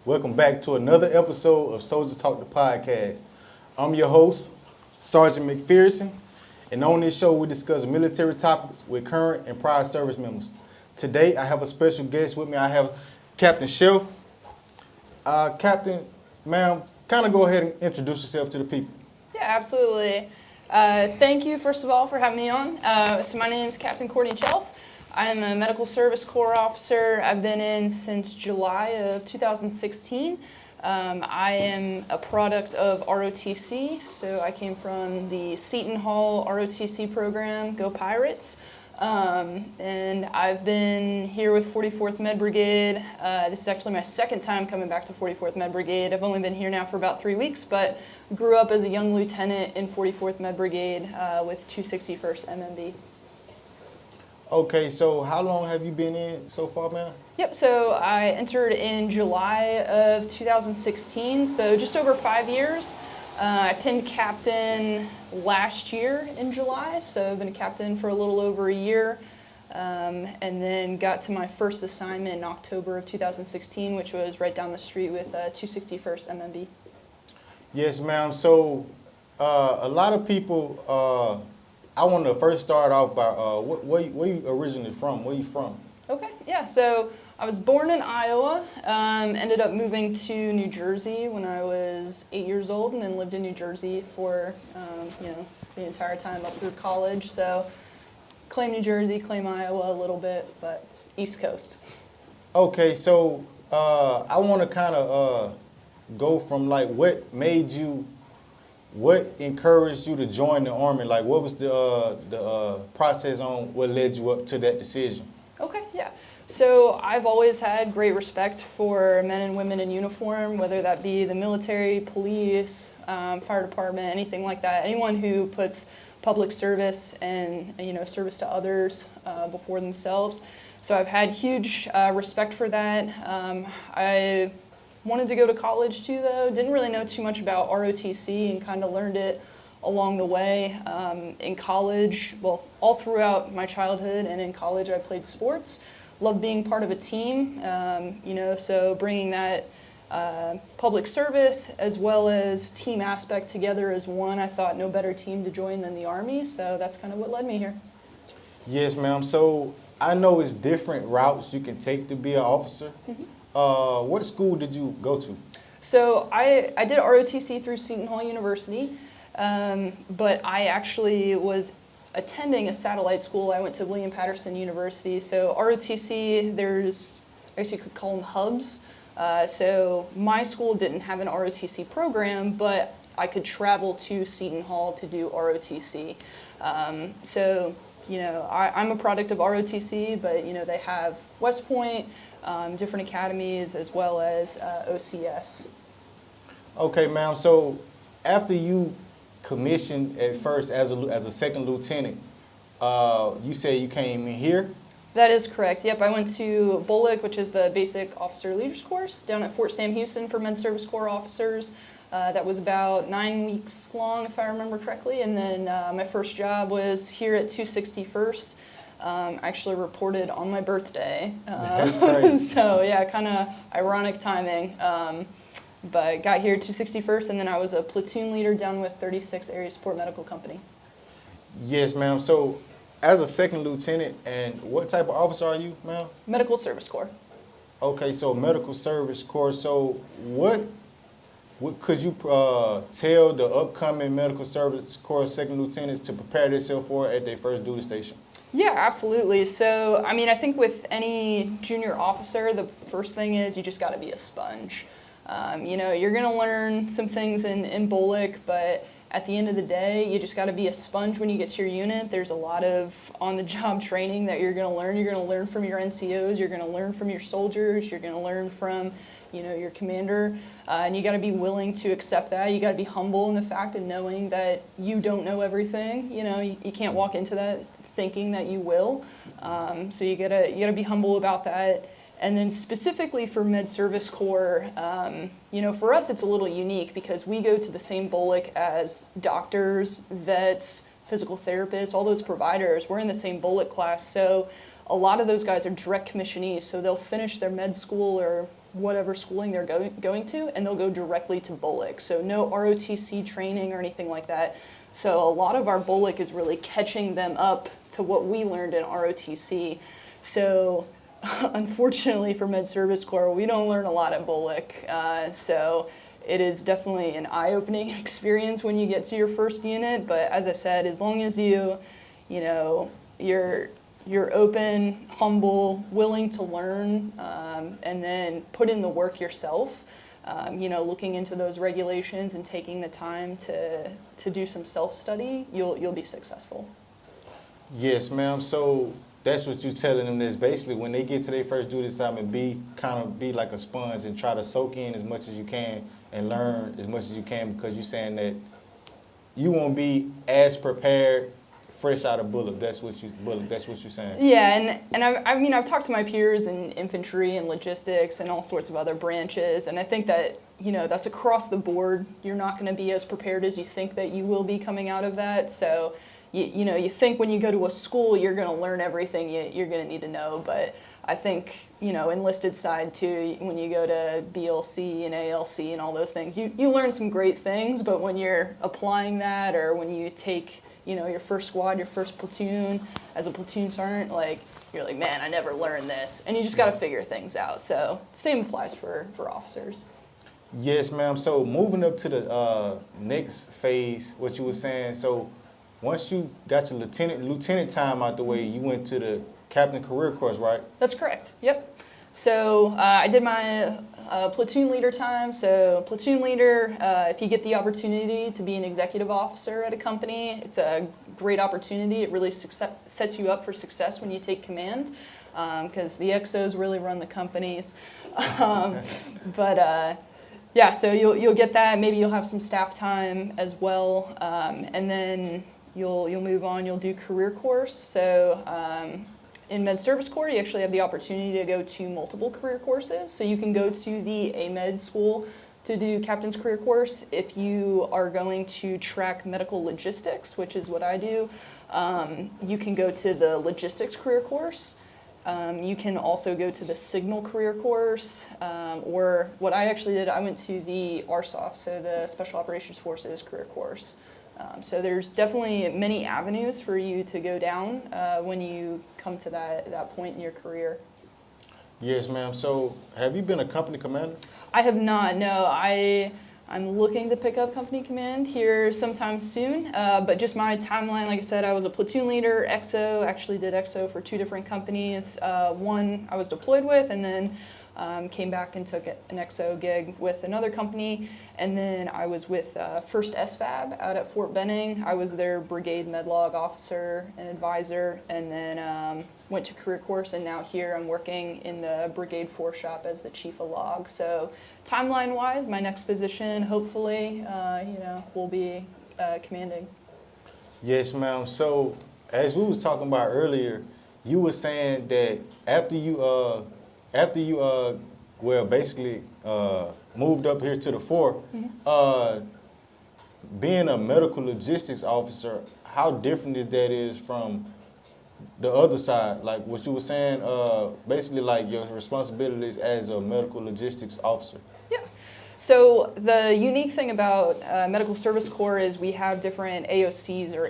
Welcome back to another episode of Soldier Talk the Podcast. I'm your host, Sergeant McPherson, and on this show we discuss military topics with current and prior service members. Today I have a special guest with me. I have Captain Chelf. Captain, ma'am, kind of go ahead and introduce yourself to the people. Yeah, absolutely. Thank you, first of all, for having me on. So my name is Captain Courtney Chelf. I am a Medical Service Corps officer. I've been in since July of 2016. I am a product of ROTC, so I came from the Seton Hall ROTC program, Go Pirates. And I've been here with 44th Med Brigade. This is actually my second time coming back to 44th Med Brigade. I've only been here now for about 3 weeks, but grew up as a young lieutenant in 44th Med Brigade with 261st MMB. Okay, so how long have you been in so far, ma'am? Yep, so I entered in July of 2016, so just over 5 years. I pinned captain last year in July, so I've been a captain for a little over a year, and then got to my first assignment in October of 2016, which was right down the street with 261st MMB. Yes, ma'am. So a lot of people, I want to first start off by where you originally from? Where you from? Okay, yeah, so I was born in Iowa, ended up moving to New Jersey when I was 8 years old, and then lived in New Jersey for, the entire time up through college. So claim New Jersey, claim Iowa a little bit, but East Coast. Okay, so I want to kind of go from like what encouraged you to join the Army? Like what was the process on what led you up to that decision? Okay, yeah. So I've always had great respect for men and women in uniform, whether that be the military, police, fire department, anything like that. Anyone who puts public service and service to others before themselves. So I've had huge respect for that. I wanted to go to college too, though. Didn't really know too much about ROTC and kind of learned it along the way. In college, well, all throughout my childhood and in college, I played sports. Loved being part of a team, so bringing that public service as well as team aspect together as one. I thought no better team to join than the Army, so that's kind of what led me here. Yes, ma'am. So I know it's different routes you can take to be an officer. Mm-hmm. What school did you go to? So I did ROTC through Seton Hall University, but I actually was attending a satellite school. I went to William Patterson University. So ROTC, there's, I guess you could call them hubs. So my school didn't have an ROTC program, but I could travel to Seton Hall to do ROTC. I'm a product of ROTC, but they have West Point, different academies, as well as OCS. Okay, ma'am. So after you commissioned at first as a second lieutenant, you say you came in here? That is correct. Yep, I went to BOLIC, which is the Basic Officer Leaders Course, down at Fort Sam Houston for Med Service Corps officers. That was about 9 weeks long, if I remember correctly. And then my first job was here at 261st. I actually reported on my birthday. That's crazy. So yeah, kind of ironic timing. But got here 261st, and then I was a platoon leader down with 36 Area Support Medical Company. Yes, ma'am. So as a second lieutenant, and what type of officer are you, ma'am? Medical Service Corps. Okay, so Medical Service Corps. So what could you tell the upcoming Medical Service Corps second lieutenants to prepare themselves for at their first duty station? Yeah, absolutely. So, I think with any junior officer, the first thing is you just got to be a sponge. You're going to learn some things in BOLIC, but at the end of the day, you just got to be a sponge when you get to your unit. There's a lot of on-the-job training that you're going to learn. You're going to learn from your NCOs. You're going to learn from your soldiers. You're going to learn from, your commander. And you got to be willing to accept that. You got to be humble in the fact of knowing that you don't know everything. You can't walk into that thinking that you will. So you gotta be humble about that. And then specifically for Med Service Corps, for us it's a little unique because we go to the same BOLIC as doctors, vets, physical therapists, all those providers, we're in the same bullet class. So a lot of those guys are direct commissionees. So they'll finish their med school or whatever schooling they're going to, and they'll go directly to bullock. So no ROTC training or anything like that. So a lot of our bullock is really catching them up to what we learned in ROTC. So unfortunately for Med Service Corps, we don't learn a lot at bullock. So it is definitely an eye-opening experience when you get to your first unit. But as I said, as long as you're open, humble, willing to learn, and then put in the work yourself, looking into those regulations and taking the time to do some self-study, you'll be successful. Yes, ma'am. So that's what you're telling them, is basically when they get to their first duty assignment, be like a sponge and try to soak in as much as you can and learn as much as you can, because you're saying that you won't be as prepared fresh out of bullock. That's what you're saying. Yeah, and I've talked to my peers in infantry and logistics and all sorts of other branches, and I think that that's across the board. You're not going to be as prepared as you think that you will be coming out of that. So you think when you go to a school you're going to learn everything you're going to need to know, but I think enlisted side too, when you go to BLC and ALC and all those things, you learn some great things, but when you're applying that, or when you take your first squad, your first platoon as a platoon sergeant, you're like, man, I never learned this, and you just got to figure things out. So same applies for officers. Yes, ma'am. So moving up to the next phase, what you were saying, so once you got your lieutenant time out the way, you went to the captain career course, right? That's correct. Yep. So I did my platoon leader time. So platoon leader, if you get the opportunity to be an executive officer at a company, it's a great opportunity. It really sets you up for success when you take command, because the XOs really run the companies. Yeah, so you'll get that. Maybe you'll have some staff time as well, and then you'll move on. You'll do career course. So in Med Service Corps, you actually have the opportunity to go to multiple career courses. So you can go to the AMED school to do captain's career course. If you are going to track medical logistics, which is what I do, you can go to the logistics career course. You can also go to the signal career course, or what I actually did, I went to the RSOF, so the Special Operations Forces career course. So there's definitely many avenues for you to go down when you come to that point in your career. Yes, ma'am. So have you been a company commander? I have not, no. I'm looking to pick up company command here sometime soon, but just my timeline, like I said, I was a platoon leader, XO, actually did XO for 2 different companies. One I was deployed with, and then came back and took an XO gig with another company, and then I was with 1st SFAB out at Fort Benning. I was their brigade medlog officer and advisor, and then went to career course, and now here I'm working in the brigade foreshop as the chief of log. So timeline-wise, my next position, hopefully, will be commanding. Yes, ma'am. So as we was talking about earlier, you were saying that after you basically moved up here to the fort, being a medical logistics officer, how different is from the other side? Like what you were saying, basically like your responsibilities as a medical logistics officer. Yeah. So the unique thing about Medical Service Corps is we have different AOCs, or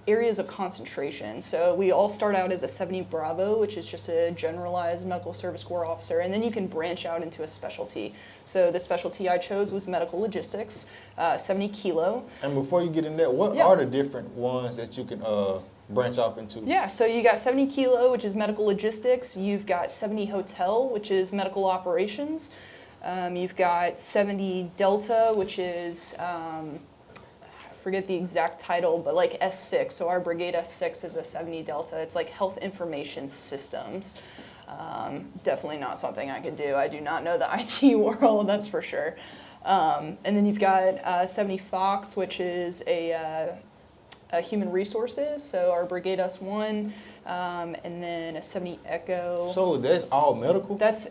areas of concentration. So we all start out as a 70 Bravo, which is just a generalized Medical Service Corps officer, and then you can branch out into a specialty. So the specialty I chose was medical logistics, 70 Kilo. And before you get in there, what are the different ones that you can branch off into? Yeah, so you got 70 Kilo, which is medical logistics. You've got 70 Hotel, which is medical operations. You've got 70 Delta, which is, I forget the exact title, but like S6. So our brigade S6 is a 70 Delta. It's like health information systems. Definitely not something I could do. I do not know the IT world, that's for sure. And then you've got 70 Fox, which is a human resources. So our brigade S1, and then a 70 Echo. So that's all medical? That's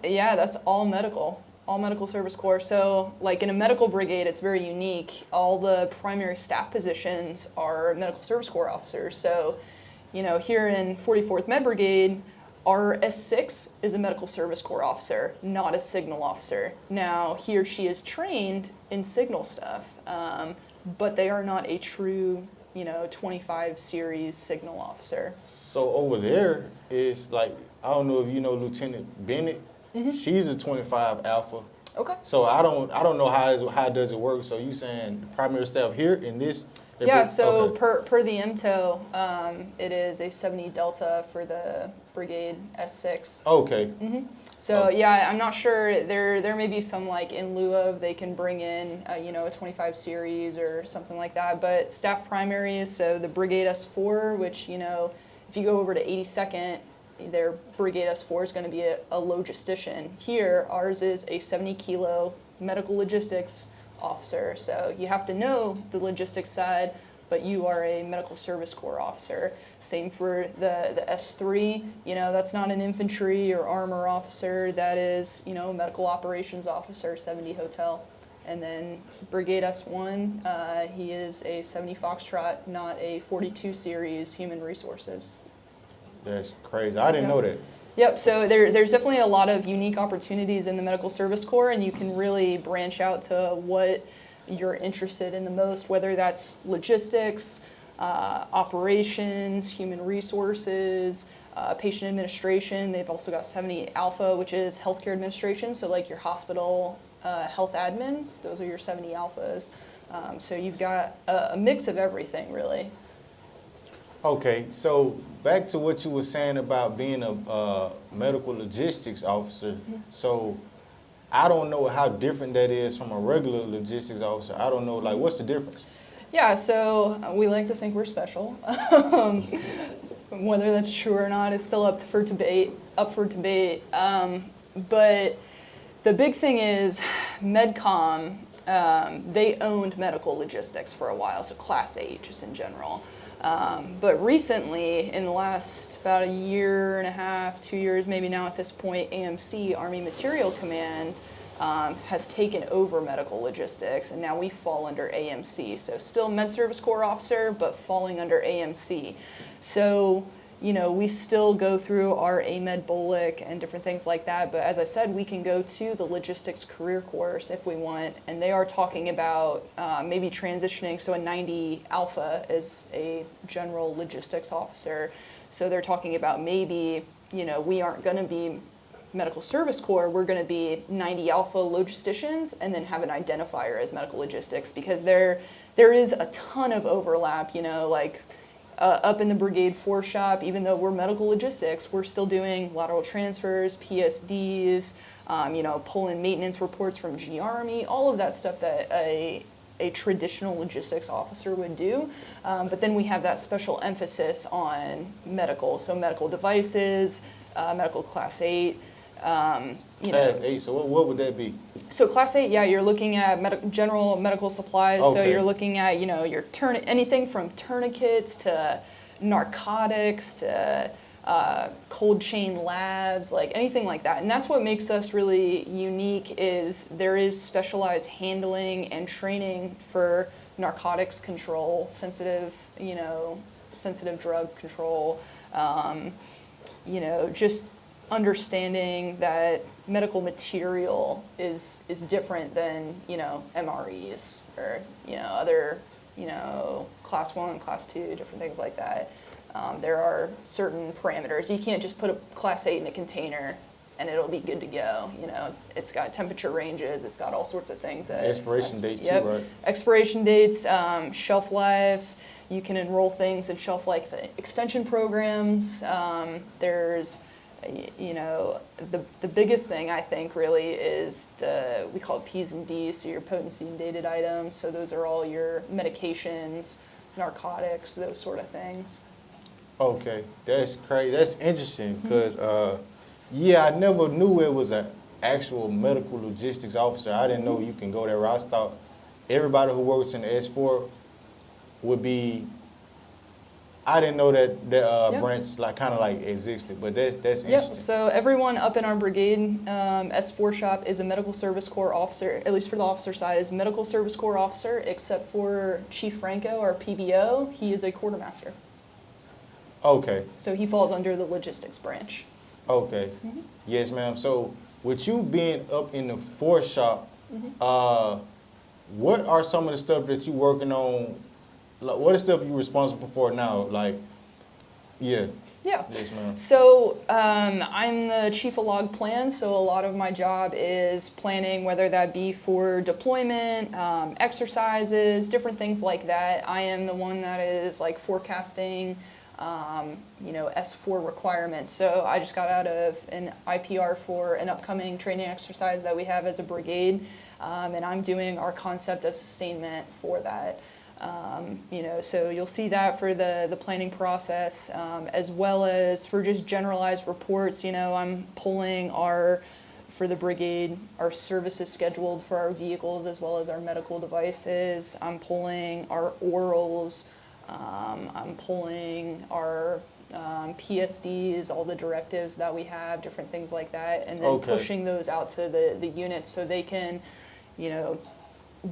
all medical. all medical service corps. So like in a medical brigade, it's very unique. All the primary staff positions are medical service corps officers. So, you know, here in 44th Med Brigade, our S6 is a medical service corps officer, not a signal officer. Now, he or she is trained in signal stuff, but they are not a true, you know, 25 series signal officer. So over there is like, I don't know if you know Lieutenant Bennett. She's a 25 Alpha. Okay. So I don't know how does it work. So you saying primary staff here in this? Yeah, so okay. per the MTO, it is a 70 Delta for the Brigade S6. Okay. So yeah, I'm not sure. There may be some like in lieu of they can bring in you know, a 25 series or something like that. But staff primaries, so the Brigade S4, which, you know, if you go over to 82nd, their Brigade S4 is going to be a logistician. Here, ours is a 70 kilo medical logistics officer. So you have to know the logistics side, but you are a medical service corps officer. Same for the S3, you know, that's not an infantry or armor officer, that is, you know, medical operations officer, 70 hotel. And then Brigade S1, he is a 70 Foxtrot, not a 42 series human resources. That's crazy. I didn't know that. Yep, so there's definitely a lot of unique opportunities in the medical service corps, and you can really branch out to what you're interested in the most, whether that's logistics, operations, human resources, patient administration. They've also got 70 Alpha, which is healthcare administration, so like your hospital health admins, those are your 70 Alphas. So you've got a mix of everything, really. Okay, so back to what you were saying about being a medical logistics officer. So I don't know how different that is from a regular logistics officer. I don't know, like, what's the difference? Yeah, so we like to think we're special. Whether that's true or not is still up for debate. But the big thing is MedCom, they owned medical logistics for a while, so Class 8 just in general. But recently, in the last about a year and a half, 2 years maybe now at this point, AMC, Army Material Command, has taken over medical logistics, and now we fall under AMC. So still Med Service Corps officer, but falling under AMC. So, you know, we still go through our AMED BOLIC and different things like that, but as I said, we can go to the logistics career course if we want, and they are talking about maybe transitioning, so a 90 Alpha is a general logistics officer, so they're talking about maybe, you know, we aren't going to be medical service corps, we're going to be 90 Alpha logisticians and then have an identifier as medical logistics, because there is a ton of overlap, you know, like up in the Brigade 4 shop, even though we're medical logistics, we're still doing lateral transfers, PSDs, you know, pulling maintenance reports from G Army, all of that stuff that a traditional logistics officer would do. But then we have that special emphasis on medical, so medical devices, medical Class 8. Class 8, so what would that be? So Class 8, yeah, you're looking at general medical supplies. Okay. So you're looking at, you know, your anything from tourniquets to narcotics to cold chain labs, like anything like that. And that's what makes us really unique, is there is specialized handling and training for narcotics control, sensitive drug control, you know, just understanding that medical material is different than, you know, MREs or, you know, other, you know, Class 1, Class 2, different things like that. There are certain parameters. You can't just put a Class 8 in a container and it'll be good to go. You know, it's got temperature ranges, it's got all sorts of things. Expiration dates too, right? Expiration dates, shelf lives. You can enroll things in shelf life extension programs. There's, you know, the biggest thing I think really is we call it P's and D's, so your potency and dated items. So those are all your medications, narcotics, those sort of things. Okay, that's crazy. That's interesting because, yeah, I never knew it was an actual medical logistics officer. I didn't know you can go there. I thought everybody who works in the S4 would be, I didn't know that Yep. branch like kind of like existed, but that's Yep, interesting. so everyone up in our brigade, S4 shop, is a medical service corps officer, at least for the officer side, is a medical service corps officer, except for Chief Franco, our PBO. He is a quartermaster. Okay. So he falls under the logistics branch. Okay. Yes, ma'am. So with you being up in the force shop, what are some of the stuff that you working on? Like, what is stuff you responsible for now? Like, yeah. Yeah. Yes, ma'am. So I'm the chief of log plan, so a lot of my job is planning, whether that be for deployment, exercises, different things like that. I am the one that is like forecasting, S4 requirements. So I just got out of an IPR for an upcoming training exercise that we have as a brigade, and I'm doing our concept of sustainment for that. So you'll see that for the planning process, as well as for just generalized reports. I'm pulling for the brigade, our services scheduled for our vehicles as well as our medical devices. I'm pulling our orals. I'm pulling our PSDs, all the directives that we have, different things like that, and then pushing those out to the units so they can,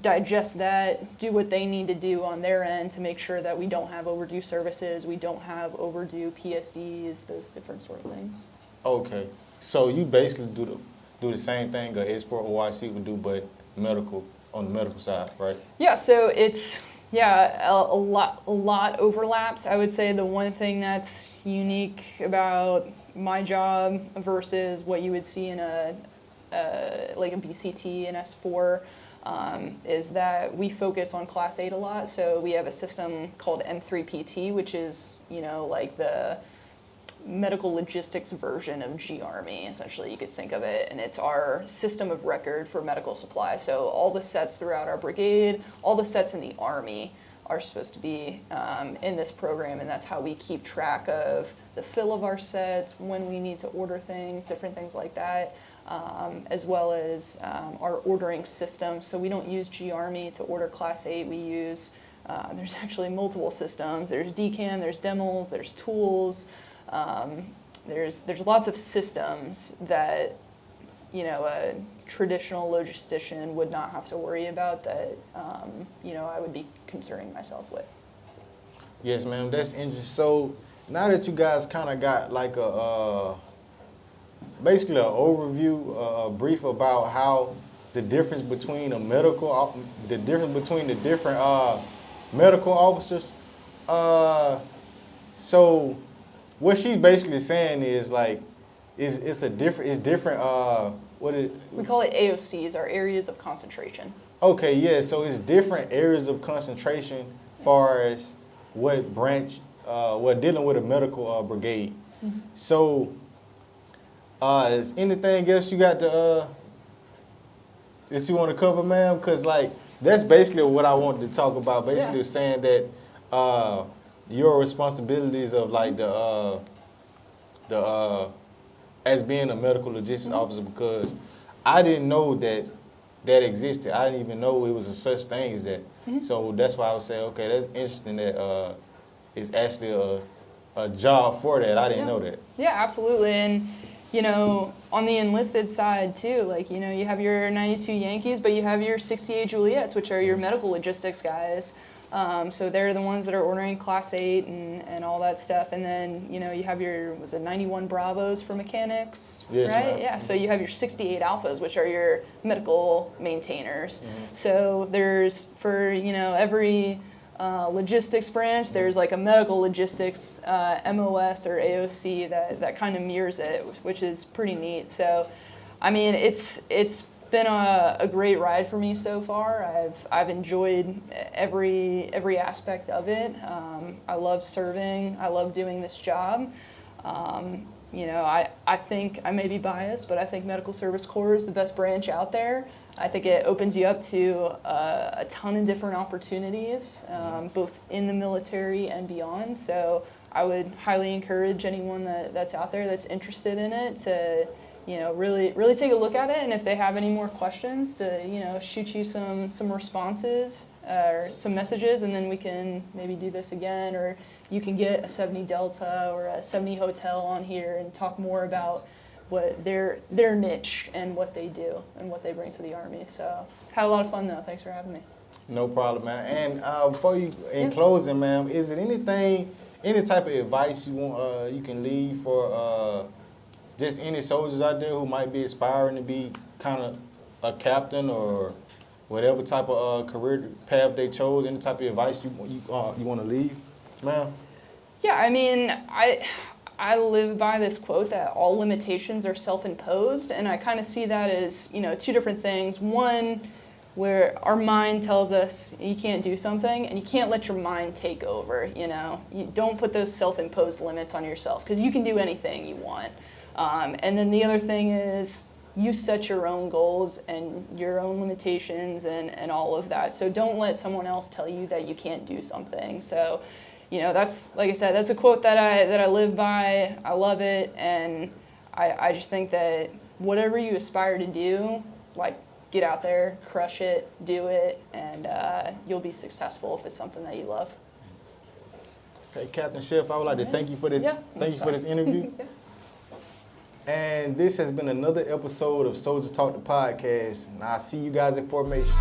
digest that, do what they need to do on their end to make sure that we don't have overdue services, we don't have overdue PSDs, those different sort of things. Okay, so you basically do the same thing a S4 OIC would do, but medical on the medical side, right? Yeah, so it's a lot overlaps. I would say the one thing that's unique about my job versus what you would see in like a BCT and S4. Is that we focus on Class 8 a lot. So we have a system called M3PT, which is, like the medical logistics version of G-Army, essentially, you could think of it. And it's our system of record for medical supply. So all the sets throughout our brigade, all the sets in the Army are supposed to be in this program, and that's how we keep track of the fill of our sets, when we need to order things, different things like that, as well as our ordering system. So we don't use G-Army to order Class 8. We use, there's actually multiple systems. There's DCAM, there's DEMLs, there's tools. There's lots of systems that, a traditional logistician would not have to worry about that, I would be concerning myself with. Yes, ma'am, that's interesting. So now that you guys kind of got like basically an overview, a brief about how the difference between the different medical officers. So what she's basically saying is like, it's different. We call it AOCs, our areas of concentration. Okay, yeah. So it's different areas of concentration, far as what branch, dealing with a medical brigade. Mm-hmm. So, is anything else you got to that you want to cover, ma'am? Because like that's basically what I wanted to talk about. Basically, saying that your responsibilities of like the as being a medical logistics officer, because I didn't know that existed. I didn't even know it was a such thing as that. Mm-hmm. So that's why I would say, okay, that's interesting that it's actually a job for that. I didn't know that. Yeah, absolutely. And, on the enlisted side too, like, you have your 92 Yankees, but you have your 68 Juliets, which are your medical logistics guys. So they're the ones that are ordering Class 8 and all that stuff. And then, you have your, 91 Bravos for mechanics, yes, right? ma'am. Yeah, so you have your 68 Alphas, which are your medical maintainers. Mm-hmm. So there's, for, every logistics branch, there's like a medical logistics MOS or AOC that kind of mirrors it, which is pretty neat. So, I mean, it's been a great ride for me so far. I've enjoyed every aspect of it. I love serving. I love doing this job. I think I may be biased, but I think Medical Service Corps is the best branch out there. I think it opens you up to a ton of different opportunities, both in the military and beyond. So I would highly encourage anyone that's out there that's interested in it to, really take a look at it. And if they have any more questions, to, shoot you some responses or some messages, and then we can maybe do this again, or you can get a 70 Delta or a 70 Hotel on here and talk more about what their niche and what they do and what they bring to the Army. So had a lot of fun though. Thanks for having me. No problem, man. And before you, in closing, ma'am, is it anything, any type of advice you want, you can leave for just any soldiers out there who might be aspiring to be kind of a captain or whatever type of career path they chose? Any type of advice you want to leave, ma'am? Yeah, I mean, I live by this quote that all limitations are self-imposed, and I kind of see that as, you know, two different things. One, where our mind tells us you can't do something, and you can't let your mind take over, you know. You don't put those self-imposed limits on yourself, because you can do anything you want. And then the other thing is you set your own goals and your own limitations and all of that. So don't let someone else tell you that you can't do something. So, you know, that's, like I said, that's a quote that I live by. I love it, and I just think that whatever you aspire to do, like, get out there, crush it, do it, and you'll be successful if it's something that you love. Okay, Captain Chef, I would like to thank you for this. Thank you for this interview. And this has been another episode of Soldier Talk the Podcast. And I'll see you guys at formation.